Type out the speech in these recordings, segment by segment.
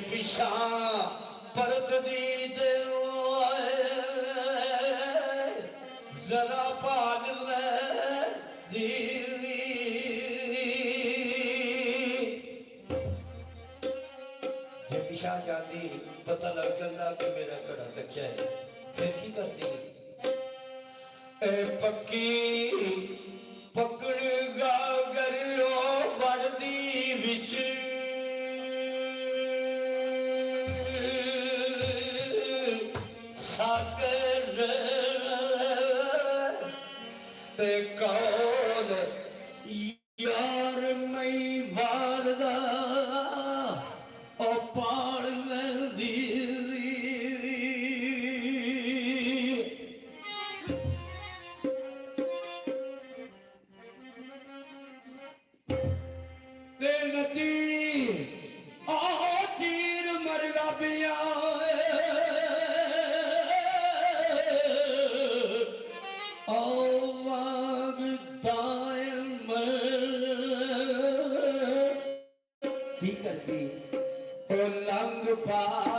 पिछा परत दी दे जरा पाल ले दीवी जे पिछा जाती पता लग जाता कि मेरा घड़ा कच्चा है फिर की करती पक्की पकड़ गागर बढ़ती विच सागर कौन यार मई वारदा ओ पाड़ लंदी लंग पार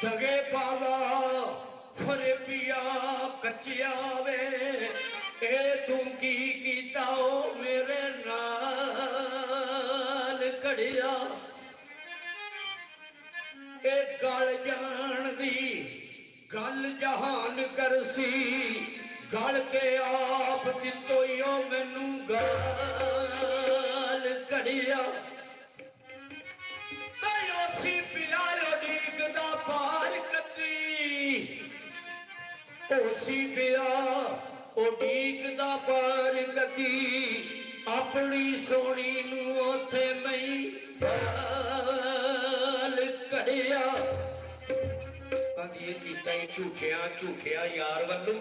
जगे पाला फरे पिया कच्चिया वे ए तू की कीता ओ मेरे नाल कड़िया ए गल जान दी गल जहान करसी गल के आप दितो यो मैनू गाल कड़िया पार कदी ओसी पिया उडीक दा पार कदी अपनी सोनी नू ओथे मई पाल कड़िया कदी कीता झूठिया झूठिया यार वालों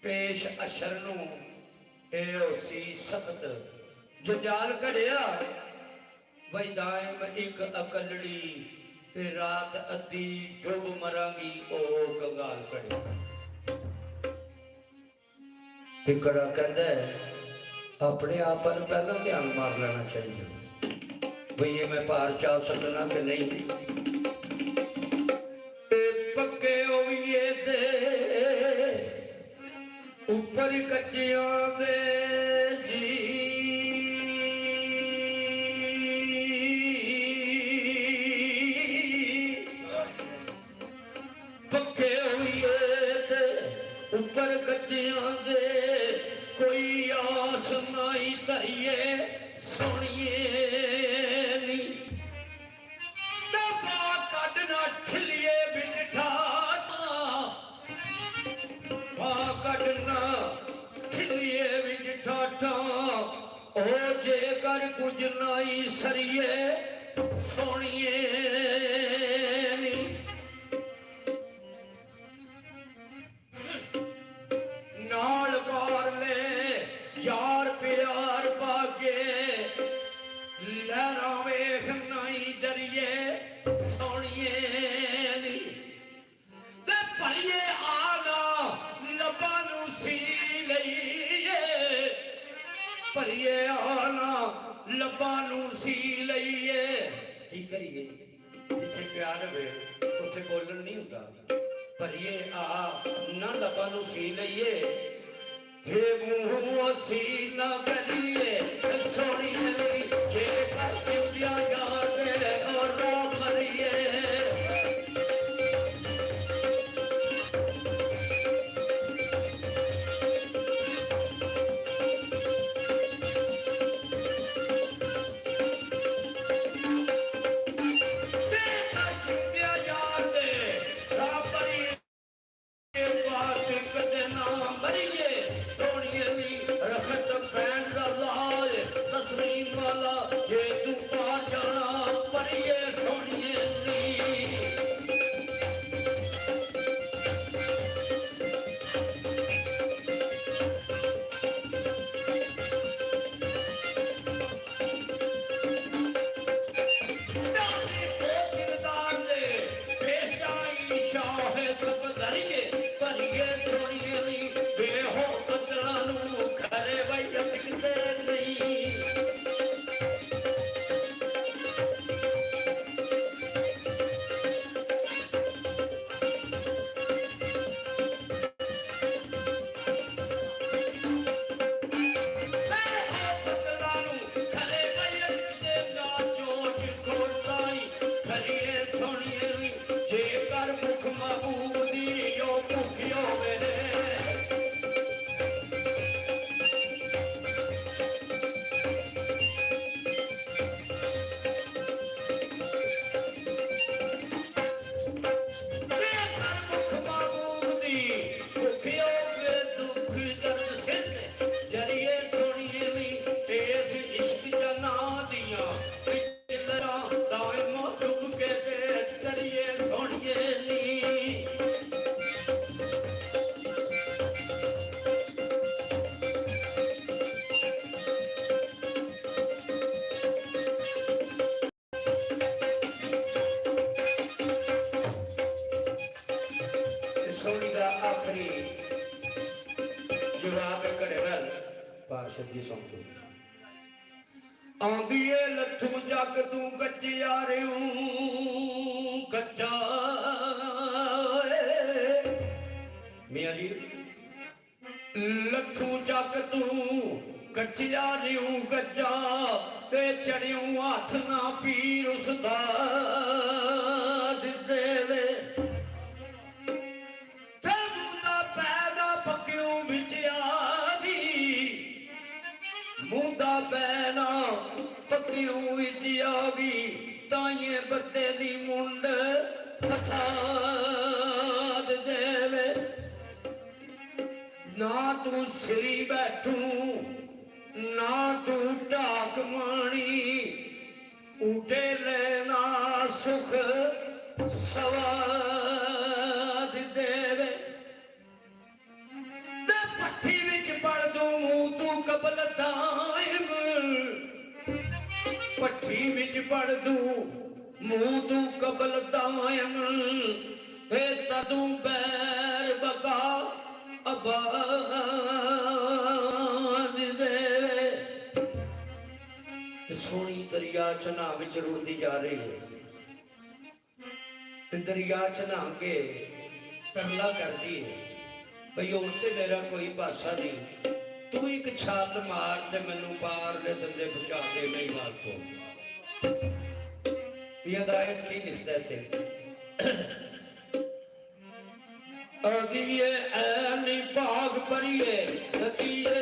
पेश अशर नू ए ओसी सख्त जो जाल कड़िया बई दायम एक अकलड़ी ते रात अद्धी डुब मरांगी ओ कंगाल कड़ी तिकड़ा कहता है अपने आप पर पहला ध्यान मार लेना चाहिए भई ये मैं पार चल सकना कि नहीं पक्के होइए दे ऊपर ਕੱਚਿਆਂ ਦੇ ਜੀ ਪੱਕੇ ਹੋਈਏ ਤੇ ਉੱਪਰ ਕੱਚਿਆਂ ਦੇ ਕੋਈ ਆਸ ਨਹੀਂ ਧਰੀਏ ਸੋਹਣੀਏ ਨੀ ਦਬਾ ਕੱਢਣਾ ਠਿੱਲੀਏ ਵਿੱਚ ਠਾਠਾ ਪਾ ਕੱਢਣਾ ਠਿੱਲੀਏ ਵਿੱਚ ਠਾਠਾ ਉਹ ਜੇਕਰ ਕੁਝ ਨਹੀਂ ਸਰੀਏ ਸੋਹਣੀਏ ਨੀ ਨਾਲ ਕਾਰ ਲੈ ਯਾਰ ਪਿਆਰ ਪਾਗੇ ਲਹਿਰਾਂ ਵੇਖ ਨਹੀਂ ਡਰੀਏ ਸੋਹਣੀਏ ਨੀ ਤੇ ਭਰੀਏ ਆਗਾ ਲੱਭਾਂ ਨੂੰ ਸੀ ਲਈਏ ਭਰੀਏ ਆਨਾ ਲੱਭਾਂ ਨੂੰ ਸੀ ਲਈਏ ਕੀ ਕਰੀਏ ਜਿੱਥੇ ਪਿਆਰ ਹੋਵੇ ਉੱਥੇ ਬੋਲਣ ਨਹੀਂ ਹੁੰਦਾ ਭਰੀਏ ਆ ਨਾ ਲੱਭਾਂ ਨੂੰ ਸੀ ਲਈਏ ਜੇ ਮੂੰਹ ਅਸੀਂ ਨਾ ਕਰੀਏ ਸੋਹਣੀ ਲਈ ਜੇ ਕਰਕੇ ਉਡਿਆ ਜਾਵੇ ਔਰ ਨਾ ਭਰੀਏ ਜੇ ਤੂੰ ਪਾ ਜਾਣਾ ਪਰੀਏ ਸੋਹਣੀਏ ਨੀ ਦਿਲਦਾਰ ਦੇ ਪੇਸ਼ਾਈ ਸ਼ਾਹੇ ਸਭ ਧਰੀਏ ਭਰੀਏ ਸੋਹਣੀਏ ਨੀ ਬੇਹੋ ਕਤਲਾਂ ਨੂੰ ਖਰੇ ਵਈ ਅਟਕਦੇ ਨਹੀਂ ਜਵਾਬ ਘੜੇ ਨਾਲ ਪਾਰਸ਼ਦ ਜੀ ਸੁਣੋ ਆਂਦੀ ਏ ਲੱਥੂ ਜੱਗ ਤੂੰ ਗੱਜਿਆ ਰਿਉ ਗੱਜਾ ਮੀਆਂ ਜੀ ਲੱਥੂ ਜੱਗ ਤੂੰ ਗੱਜਿਆ ਰਿਉ ਗੱਜਾ ਤੇ ਚੜਿਉ ਹੱਥ ਨਾ ਪੀਰ ਉਸਦਾ ਦੇਵੇ ਮੁੰਡਾ ਪੈਣਾ ਪੱਕਿਉਂ ਵਿੱਚ ਆ ਗਈ ਤਾਈਏ ਬੱਤੇ ਦੀ ਮੁੰਡ ਫਸਾਦ ਦੇਵੇ ਨਾ ਤੂੰ ਸਿਰੀ ਬੈਠੂ ਨਾ ਤੂੰ ਢਾਕ ਮਾਣੀ ਉਡੇ ਲੈਣਾ ਸੁਖ ਸਵਾਦ ਦੇਵੇ ਤੇ ਪੱਠੀ ਵਿੱਚ ਪੜ ਦੂੰ ਮੂੰਹ ਤੂੰ ਕਬਲ ਦਾਇਮ ਪੱਠੀ ਵਿੱਚ ਪੜ ਦੂੰ ਮੂੰਹ ਤੂੰ ਕਬਲ ਦਾਇਮ ਤੇ ਤਦੋਂ ਬੈਰ ਬਗਾ ਆਬਾਦ ਦੇਵੇ ਤੇ ਸੋਹਣੀ ਦਰਿਆ ਚ ਨਹਾ ਵਿੱਚ ਰੁੜਦੀ ਜਾ ਰਹੀ ਹੈ ਤੇ ਦਰਿਆ ਚ ਨਹਾ ਕੇ ਤਰਲਾ ਕਰਦੀ ਹੈ ਭਈ ਹੁਣ ਤੇ ਮੇਰਾ ਕੋਈ ਭਾਸ਼ਾ ਨਹੀਂ तू एक छाल मार ते मैनू पार ले दंदे पहुंचा दे नहीं बात को ये दायत की लिखते थे अगिए ऐनी भाग परिए नदिए